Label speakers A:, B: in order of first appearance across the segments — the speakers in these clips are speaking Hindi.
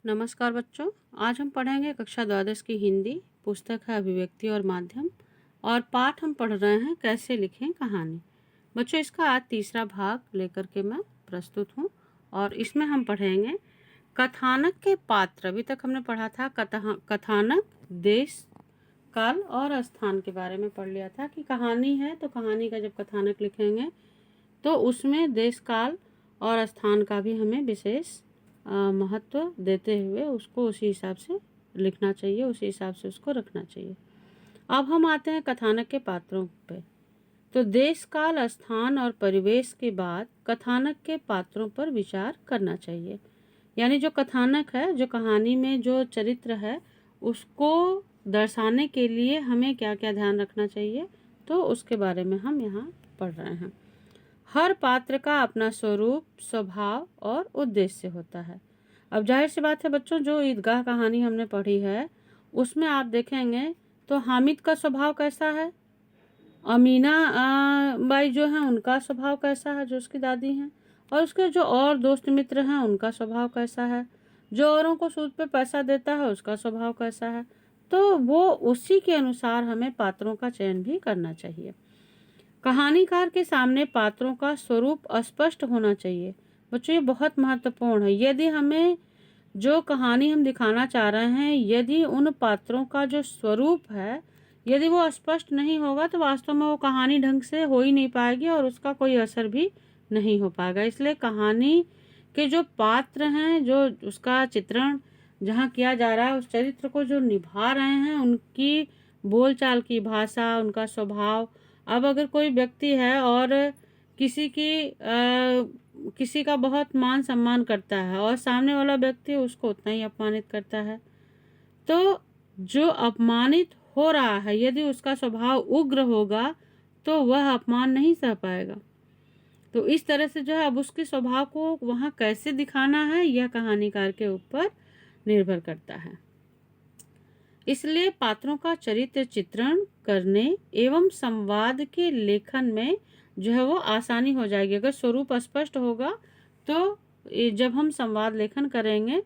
A: नमस्कार बच्चों। आज हम पढ़ेंगे कक्षा द्वादश की हिंदी। पुस्तक है अभिव्यक्ति और माध्यम और पाठ हम पढ़ रहे हैं कैसे लिखें कहानी। बच्चों, इसका आज तीसरा भाग लेकर के मैं प्रस्तुत हूँ और इसमें हम पढ़ेंगे कथानक के पात्र। अभी तक हमने पढ़ा था कथानक, देश, काल और स्थान के बारे में पढ़ लिया था कि कहानी है तो कहानी का जब कथानक लिखेंगे तो उसमें देश, काल और स्थान का भी हमें विशेष महत्व देते हुए उसको उसी हिसाब से लिखना चाहिए, उसी हिसाब से उसको रखना चाहिए। अब हम आते हैं कथानक के पात्रों पे। तो देश, काल, स्थान और परिवेश के बाद कथानक के पात्रों पर विचार करना चाहिए। यानी जो कथानक है, जो कहानी में जो चरित्र है, उसको दर्शाने के लिए हमें क्या क्या ध्यान रखना चाहिए, तो उसके बारे में हम यहाँ पढ़ रहे हैं। हर पात्र का अपना स्वरूप, स्वभाव और उद्देश्य होता है। अब जाहिर सी बात है बच्चों, जो ईदगाह कहानी हमने पढ़ी है उसमें आप देखेंगे तो हामिद का स्वभाव कैसा है, अमीना बाई जो है उनका स्वभाव कैसा है, जो उसकी दादी हैं, और उसके जो और दोस्त मित्र हैं उनका स्वभाव कैसा है, जो औरों को सूद पे पैसा देता है उसका स्वभाव कैसा है। तो वो उसी के अनुसार हमें पात्रों का चयन भी करना चाहिए। कहानीकार के सामने पात्रों का स्वरूप स्पष्ट होना चाहिए। बच्चों, ये बहुत महत्वपूर्ण है। यदि हमें जो कहानी हम दिखाना चाह रहे हैं, यदि उन पात्रों का जो स्वरूप है, यदि वो स्पष्ट नहीं होगा तो वास्तव में वो कहानी ढंग से हो ही नहीं पाएगी और उसका कोई असर भी नहीं हो पाएगा। इसलिए कहानी के जो पात्र हैं, जो उसका चित्रण जहाँ किया जा रहा है, उस चरित्र को जो निभा रहे हैं, उनकी बोलचाल की भाषा, उनका स्वभाव। अब अगर कोई व्यक्ति है और किसी का बहुत मान सम्मान करता है और सामने वाला व्यक्ति उसको उतना ही अपमानित करता है, तो जो अपमानित हो रहा है यदि उसका स्वभाव उग्र होगा तो वह अपमान नहीं सह पाएगा। तो इस तरह से जो है अब उसके स्वभाव को वहाँ कैसे दिखाना है यह कहानीकार के ऊपर निर्भर करता है। इसलिए पात्रों का चरित्र चित्रण करने एवं संवाद के लेखन में जो है वो आसानी हो जाएगी। अगर स्वरूप स्पष्ट होगा तो जब हम संवाद लेखन करेंगे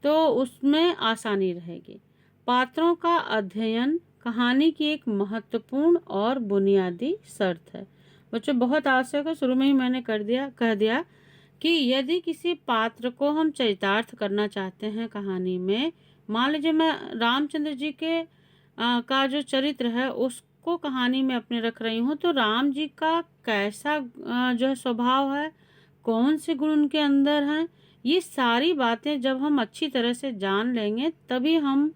A: तो उसमें आसानी रहेगी। पात्रों का अध्ययन कहानी की एक महत्वपूर्ण और बुनियादी शर्त है। बच्चों, बहुत आवश्यक है। शुरू में ही मैंने कह दिया कि यदि किसी पात्र को हम चरितार्थ करना चाहते हैं कहानी में, मान लीजिए मैं रामचंद्र जी के का जो चरित्र है उसको कहानी में अपने रख रही हूँ, तो राम जी का कैसा जो है स्वभाव है, कौन से गुण उनके अंदर हैं, ये सारी बातें जब हम अच्छी तरह से जान लेंगे तभी हम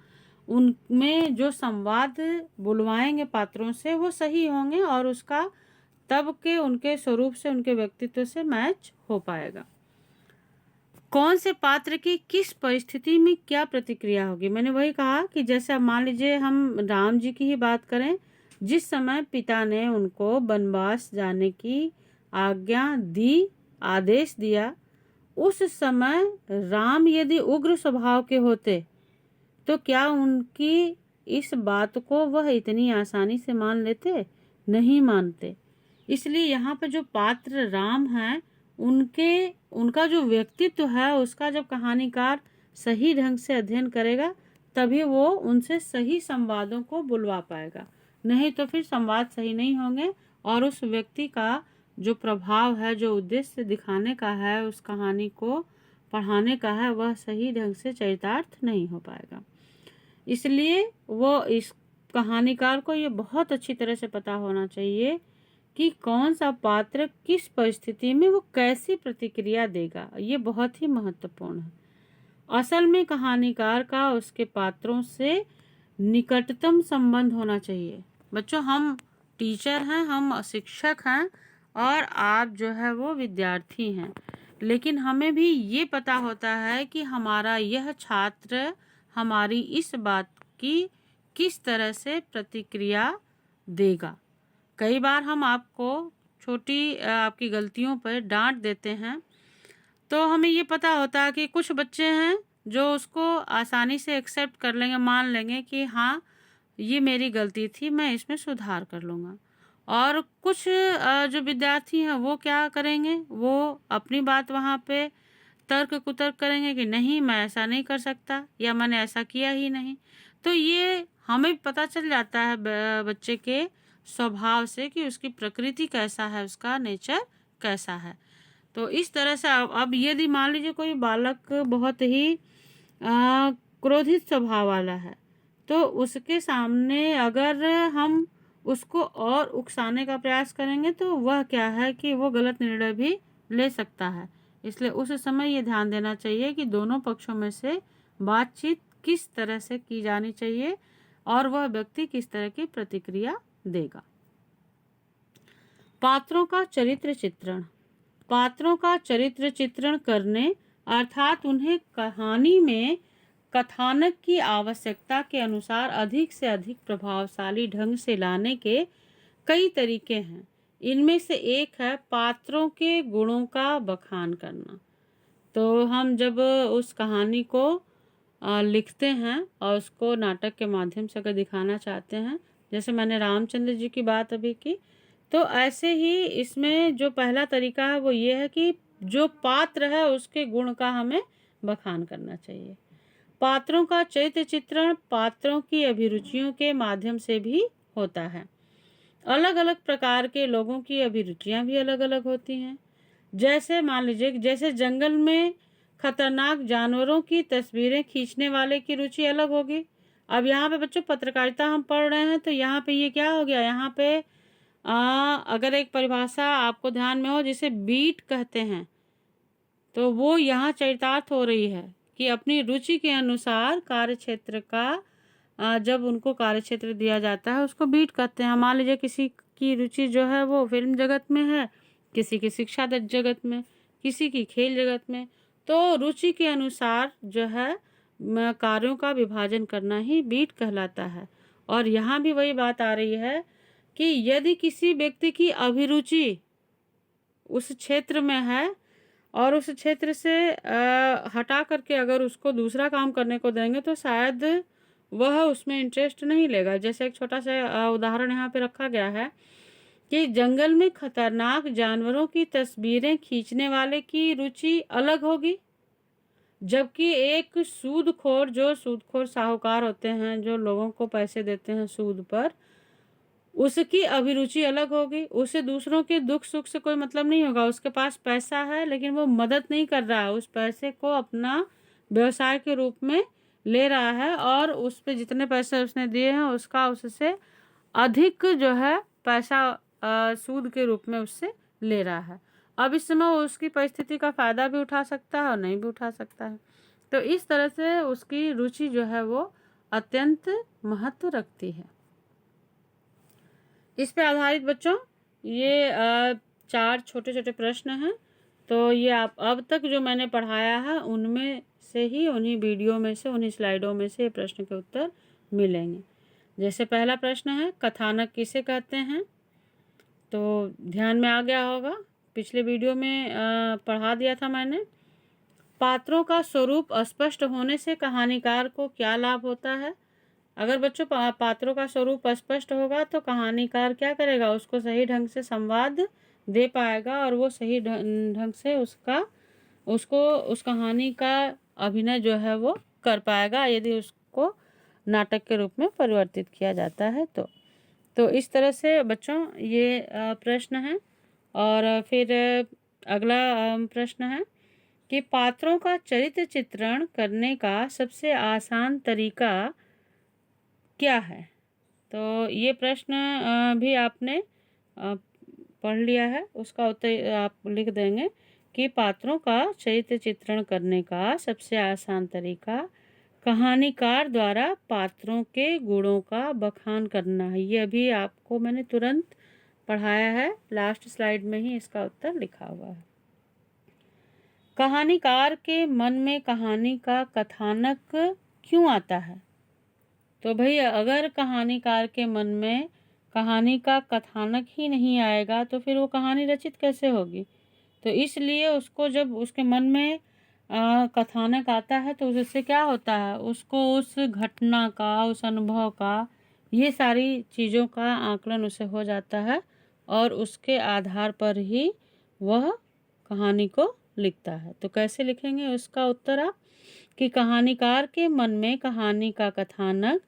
A: उनमें जो संवाद बुलवाएंगे पात्रों से वो सही होंगे और उसका तब के उनके स्वरूप से, उनके व्यक्तित्व से मैच हो पाएगा। कौन से पात्र की किस परिस्थिति में क्या प्रतिक्रिया होगी, मैंने वही कहा कि जैसे अब मान लीजिए हम राम जी की ही बात करें, जिस समय पिता ने उनको वनवास जाने की आज्ञा दी, आदेश दिया, उस समय राम यदि उग्र स्वभाव के होते तो क्या उनकी इस बात को वह इतनी आसानी से मान लेते? नहीं मानते। इसलिए यहाँ पर जो पात्र राम हैं उनका जो व्यक्तित्व है उसका जब कहानीकार सही ढंग से अध्ययन करेगा तभी वो उनसे सही संवादों को बुलवा पाएगा। नहीं तो फिर संवाद सही नहीं होंगे और उस व्यक्ति का जो प्रभाव है, जो उद्देश्य दिखाने का है, उस कहानी को पढ़ाने का है, वह सही ढंग से चरितार्थ नहीं हो पाएगा। इसलिए वो इस कहानीकार को ये बहुत अच्छी तरह से पता होना चाहिए कि कौन सा पात्र किस परिस्थिति में वो कैसी प्रतिक्रिया देगा। ये बहुत ही महत्वपूर्ण है। असल में कहानीकार का उसके पात्रों से निकटतम संबंध होना चाहिए। बच्चों, हम टीचर हैं, हम शिक्षक हैं और आप जो है वो विद्यार्थी हैं, लेकिन हमें भी ये पता होता है कि हमारा यह छात्र हमारी इस बात की किस तरह से प्रतिक्रिया देगा। कई बार हम आपको छोटी आपकी गलतियों पर डांट देते हैं तो हमें ये पता होता है कि कुछ बच्चे हैं जो उसको आसानी से एक्सेप्ट कर लेंगे, मान लेंगे कि हाँ ये मेरी गलती थी, मैं इसमें सुधार कर लूँगा। और कुछ जो विद्यार्थी हैं वो क्या करेंगे, वो अपनी बात वहाँ पे तर्क कुतर्क करेंगे कि नहीं मैं ऐसा नहीं कर सकता या मैंने ऐसा किया ही नहीं। तो ये हमें पता चल जाता है बच्चे के स्वभाव से कि उसकी प्रकृति कैसा है, उसका नेचर कैसा है। तो इस तरह से अब यदि मान लीजिए कोई बालक बहुत ही क्रोधित स्वभाव वाला है, तो उसके सामने अगर हम उसको और उकसाने का प्रयास करेंगे तो वह क्या है कि वो गलत निर्णय भी ले सकता है। इसलिए उस समय ये ध्यान देना चाहिए कि दोनों पक्षों में से बातचीत किस तरह से की जानी चाहिए और वह व्यक्ति किस तरह की प्रतिक्रिया देगा। पात्रों का चरित्र चित्रण। पात्रों का चरित्र चित्रण करने अर्थात उन्हें कहानी में कथानक की आवश्यकता के अनुसार अधिक से अधिक प्रभावशाली ढंग से लाने के कई तरीके हैं। इनमें से एक है पात्रों के गुणों का बखान करना। तो हम जब उस कहानी को लिखते हैं और उसको नाटक के माध्यम से अगर दिखाना चाहते हैं, जैसे मैंने रामचंद्र जी की बात अभी की, तो ऐसे ही इसमें जो पहला तरीका है वो ये है कि जो पात्र है उसके गुण का हमें बखान करना चाहिए। पात्रों का चरित्र चित्रण पात्रों की अभिरुचियों के माध्यम से भी होता है। अलग अलग प्रकार के लोगों की अभिरुचियां भी अलग अलग होती हैं। जैसे मान लीजिए जैसे जंगल में खतरनाक जानवरों की तस्वीरें खींचने वाले की रुचि अलग होगी। अब यहाँ पे बच्चों पत्रकारिता हम पढ़ रहे हैं, तो यहाँ पे ये क्या हो गया, यहाँ पे अगर एक परिभाषा आपको ध्यान में हो जिसे बीट कहते हैं, तो वो यहाँ चरितार्थ हो रही है कि अपनी रुचि के अनुसार कार्यक्षेत्र का जब उनको कार्यक्षेत्र दिया जाता है उसको बीट कहते हैं। मान लीजिए किसी की रुचि जो है वो फिल्म जगत में है, किसी की शिक्षा जगत में, किसी की खेल जगत में, तो रुचि के अनुसार जो है कार्यों का विभाजन करना ही बीट कहलाता है। और यहाँ भी वही बात आ रही है कि यदि किसी व्यक्ति की अभिरुचि उस क्षेत्र में है और उस क्षेत्र से हटा करके अगर उसको दूसरा काम करने को देंगे तो शायद वह उसमें इंटरेस्ट नहीं लेगा। जैसे एक छोटा सा उदाहरण यहाँ पे रखा गया है कि जंगल में खतरनाक जानवरों की तस्वीरें खींचने वाले की रुचि अलग होगी, जबकि एक सूदखोर, जो सूदखोर साहूकार होते हैं जो लोगों को पैसे देते हैं सूद पर, उसकी अभिरुचि अलग होगी। उसे दूसरों के दुख सुख से कोई मतलब नहीं होगा। उसके पास पैसा है लेकिन वो मदद नहीं कर रहा है, उस पैसे को अपना व्यवसाय के रूप में ले रहा है और उस पे जितने पैसे उसने दिए हैं उसका उससे अधिक जो है पैसा सूद के रूप में उससे ले रहा है। अब इस समय उसकी परिस्थिति का फायदा भी उठा सकता है और नहीं भी उठा सकता है। तो इस तरह से उसकी रुचि जो है वो अत्यंत महत्व रखती है। इस पे आधारित बच्चों ये 4 छोटे छोटे प्रश्न हैं। तो ये आप अब तक जो मैंने पढ़ाया है उनमें से ही, उन्हीं वीडियो में से, उन्हीं स्लाइडों में से प्रश्न के उत्तर मिलेंगे। जैसे पहला प्रश्न है कथानक किसे कहते हैं, तो ध्यान में आ गया होगा, पिछले वीडियो में पढ़ा दिया था मैंने। पात्रों का स्वरूप अस्पष्ट होने से कहानीकार को क्या लाभ होता है। अगर बच्चों पात्रों का स्वरूप स्पष्ट होगा तो कहानीकार क्या करेगा, उसको सही ढंग से संवाद दे पाएगा और वो सही ढंग से उसको उस कहानी का अभिनय जो है वो कर पाएगा, यदि उसको नाटक के रूप में परिवर्तित किया जाता है तो इस तरह से बच्चों ये प्रश्न है। और फिर अगला प्रश्न है कि पात्रों का चरित्र चित्रण करने का सबसे आसान तरीका क्या है। तो ये प्रश्न भी आपने पढ़ लिया है, उसका उत्तर आप लिख देंगे कि पात्रों का चरित्र चित्रण करने का सबसे आसान तरीका कहानीकार द्वारा पात्रों के गुणों का बखान करना है। ये अभी आपको मैंने तुरंत पढ़ाया है, लास्ट स्लाइड में ही इसका उत्तर लिखा हुआ है। कहानीकार के मन में कहानी का कथानक क्यों आता है। तो भाई अगर कहानीकार के मन में कहानी का कथानक ही नहीं आएगा तो फिर वो कहानी रचित कैसे होगी। तो इसलिए उसको जब उसके मन में कथानक आता है तो उससे क्या होता है, उसको उस घटना का, उस अनुभव का, ये सारी चीज़ों का आकलन उसे हो जाता है और उसके आधार पर ही वह कहानी को लिखता है। तो कैसे लिखेंगे उसका उत्तर आप कि कहानीकार के मन में कहानी का कथानक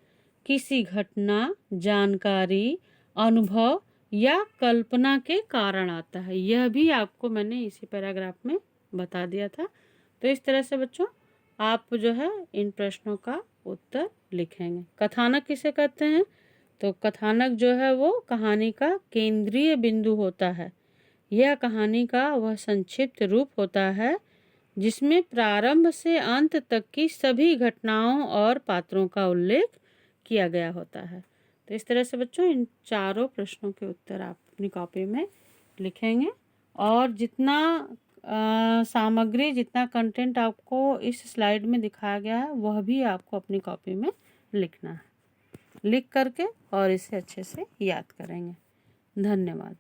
A: किसी घटना, जानकारी, अनुभव या कल्पना के कारण आता है। यह भी आपको मैंने इसी पैराग्राफ में बता दिया था। तो इस तरह से बच्चों आप जो है इन प्रश्नों का उत्तर लिखेंगे। कथानक किसे कहते हैं? तो कथानक जो है वो कहानी का केंद्रीय बिंदु होता है। यह कहानी का वह संक्षिप्त रूप होता है जिसमें प्रारंभ से अंत तक की सभी घटनाओं और पात्रों का उल्लेख किया गया होता है। तो इस तरह से बच्चों इन चारों प्रश्नों के उत्तर आप अपनी कॉपी में लिखेंगे और जितना सामग्री, जितना कंटेंट आपको इस स्लाइड में दिखाया गया है वह भी आपको अपनी कॉपी में लिखना है। लिख करके और इसे अच्छे से याद करेंगे। धन्यवाद।